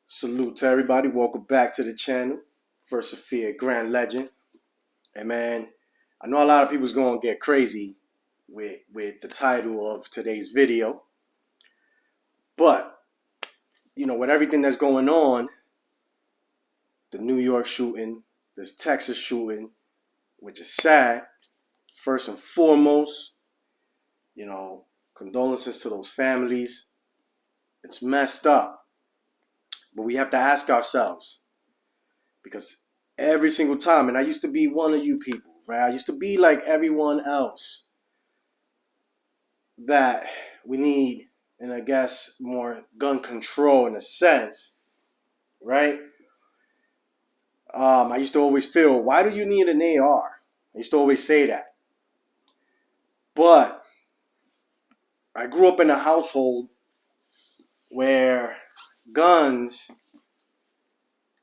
Salute to everybody. Welcome back to the channel. First Sophia, Grand Legend. And man, I know a lot of people's going to get crazy with the title of today's video. But, with everything that's going on, the New York shooting, this Texas shooting, which is sad. First and foremost, condolences to those families. It's messed up. But we have to ask ourselves, because every single time, and I used to be one of you people, right? I used to be like everyone else, that we need, and I guess, more gun control in a sense, right? I used to always feel, why do you need an AR? I used to always say that. But I grew up in a household where guns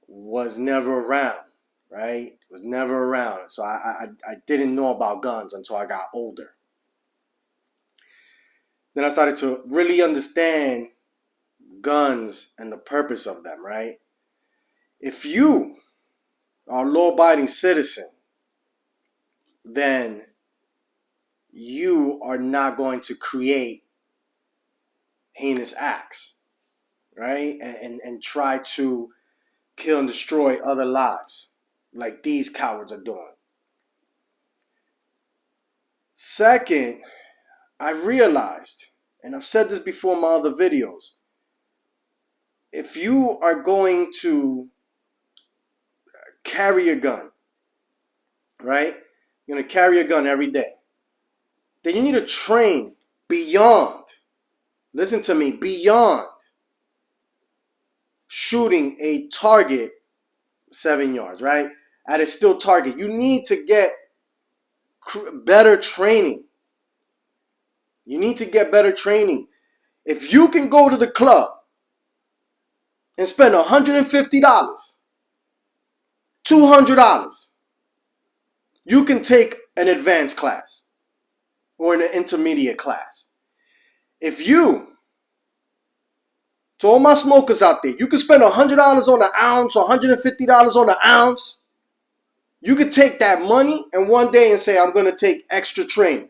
was never around, right? Was never around. So I didn't know about guns until I got older. Then I started to really understand guns and the purpose of them, right? If you are a law-abiding citizen, then you are not going to create heinous acts, right? And try to kill and destroy other lives like these cowards are doing. Second, I realized, and I've said this before in my other videos, if you are going to carry a gun, right? You're going to carry a gun every day. Then you need to train beyond, listen to me, beyond shooting a target 7 yards, right? At a still target. You need to get better training. You need to get better training. If you can go to the club and spend $150, $200, you can take an advanced class or an intermediate class. If you, to all my smokers out there, you can spend $100 on an ounce or $150 on an ounce. You could take that money and one day and say, I'm going to take extra training.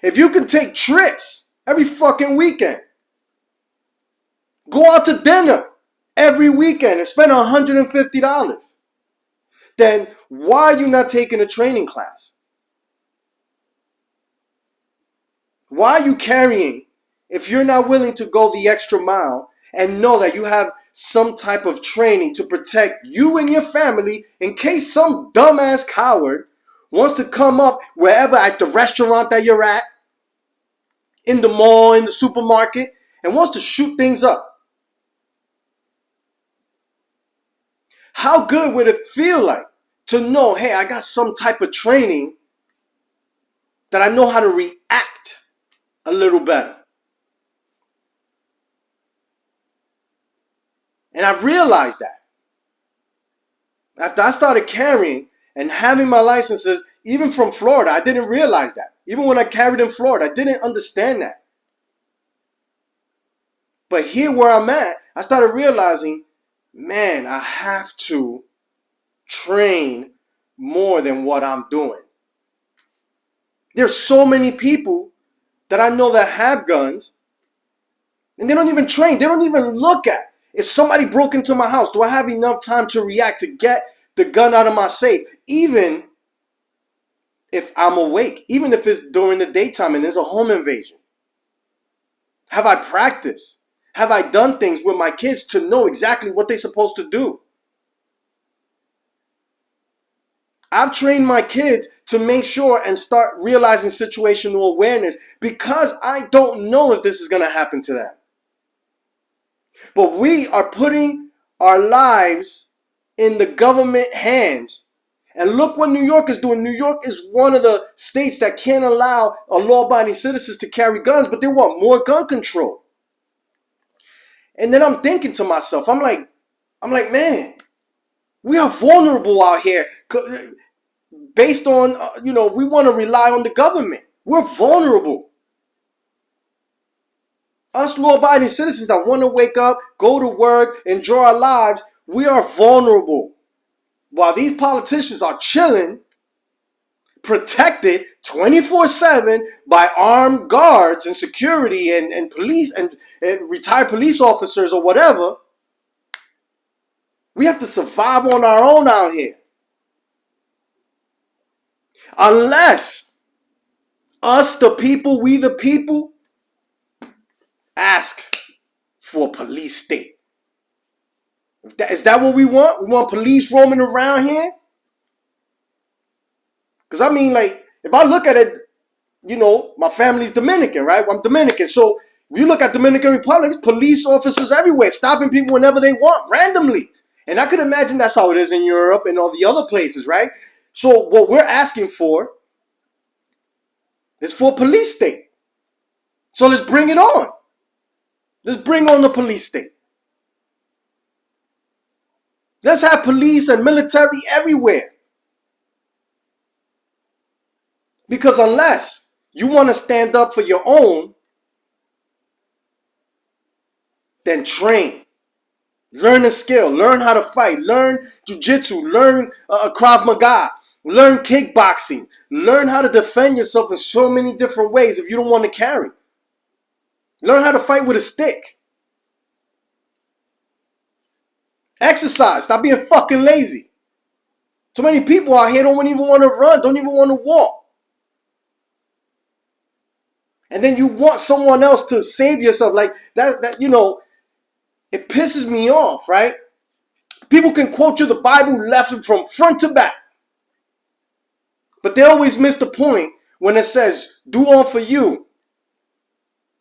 If you can take trips every fucking weekend, go out to dinner every weekend and spend $150, then why are you not taking a training class? Why are you carrying, if you're not willing to go the extra mile and know that you have some type of training to protect you and your family in case some dumbass coward wants to come up wherever, at the restaurant that you're at, in the mall, in the supermarket, and wants to shoot things up? How good would it feel like to know, hey, I got some type of training that I know how to react a little better? And I realized that after I started carrying and having my licenses, even from Florida, I didn't realize that. Even when I carried in Florida, I didn't understand that. But here where I'm at, I started realizing, man, I have to train more than what I'm doing. There's so many people that I know that have guns, and they don't even train. They don't even look at, if somebody broke into my house, do I have enough time to react, to get the gun out of my safe? Even if I'm awake, even if it's during the daytime and there's a home invasion. Have I practiced? Have I done things with my kids to know exactly what they're supposed to do? I've trained my kids to make sure and start realizing situational awareness, because I don't know if this is going to happen to them. But we are putting our lives in the government hands. And look what New York is doing. New York is one of the states that can't allow a law-abiding citizens to carry guns, but they want more gun control. And then I'm thinking to myself, I'm like, man, we are vulnerable out here based on, we want to rely on the government. We're vulnerable. Us law-abiding citizens that want to wake up, go to work, enjoy our lives, we are vulnerable. While these politicians are chilling, protected 24/7 by armed guards and security and police and retired police officers or whatever, we have to survive on our own out here. Unless us, the people, we the people, ask for a police state. Is that what we want? We want police roaming around here? Because I mean, like, if I look at it, you know, my family's Dominican, right? I'm Dominican. So if you look at Dominican Republic, police officers everywhere, stopping people whenever they want, randomly. And I could imagine that's how it is in Europe and all the other places, right? So what we're asking for is for a police state. So let's bring it on. Let's bring on the police state. Let's have police and military everywhere. Because unless you want to stand up for your own, then train. Learn a skill. Learn how to fight. Learn jiu-jitsu. Learn Krav Maga. Learn kickboxing. Learn how to defend yourself in so many different ways if you don't want to carry. Learn how to fight with a stick. Exercise. Stop being fucking lazy. So many people out here don't even want to run, don't even want to walk. And then you want someone else to save yourself. Like that, you know, it pisses me off, right? People can quote you the Bible left from front to back. But they always miss the point when it says, do all for you.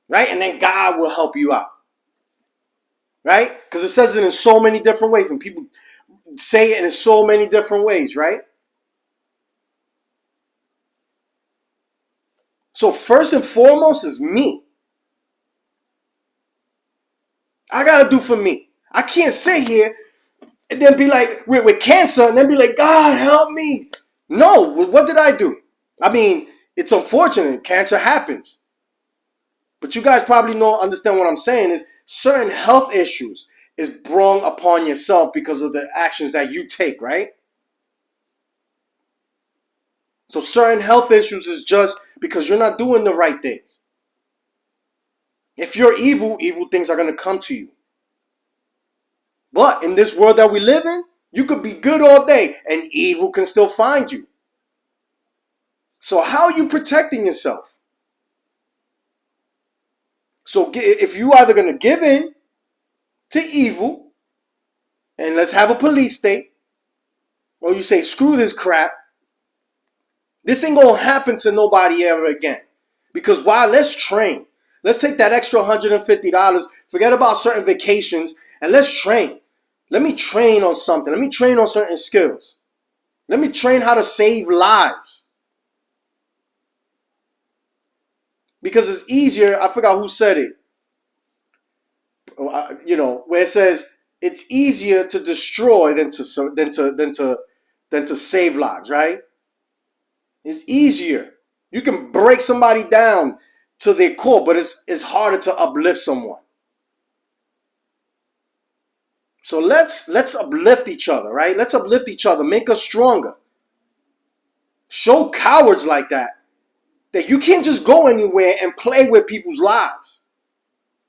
Right? And then God will help you out. Right? Because it says it in so many different ways. And people say it in so many different ways, right? So first and foremost is me. I got to do for me. I can't sit here and then be like, with cancer, and then be like, God, help me. No, what did I do? I mean, it's unfortunate. Cancer happens. But you guys probably understand what I'm saying is certain health issues is brought upon yourself because of the actions that you take, right? So certain health issues is just because you're not doing the right things. If you're evil, evil things are going to come to you. But in this world that we live in, you could be good all day and evil can still find you. So how are you protecting yourself? So if you either going to give in to evil and let's have a police state, or you say, screw this crap, this ain't going to happen to nobody ever again. Because why? Let's train. Let's take that extra $150, forget about certain vacations, and let's train. Let me train on something. Let me train on certain skills. Let me train how to save lives. Because it's easier, I forgot who said it, you know, where it says it's easier to destroy than to save lives, right? It's easier. You can break somebody down to their core, but it's harder to uplift someone. So let's uplift each other, right? Let's uplift each other, make us stronger. Show cowards like that you can't just go anywhere and play with people's lives.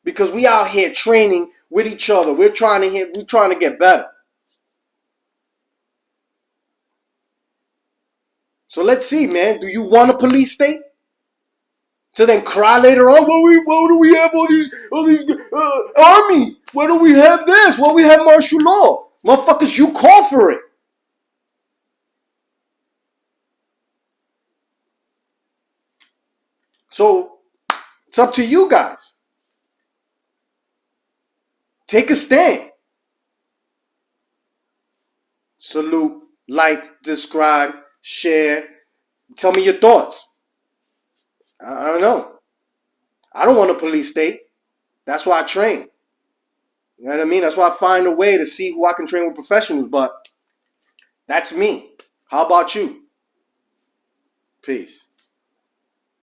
Because we out here training with each other. We're trying to get better. So let's see, man. Do you want a police state? To then cry later on, why do we have all these army? Why do we have this? Why do we have martial law? Motherfuckers, you call for it. So it's up to you guys. Take a stand. Salute, like, subscribe, share. Tell me your thoughts. I don't know. I don't want a police state. That's why I train. You know what I mean? That's why I find a way to see who I can train with professionals. But that's me. How about you? Peace.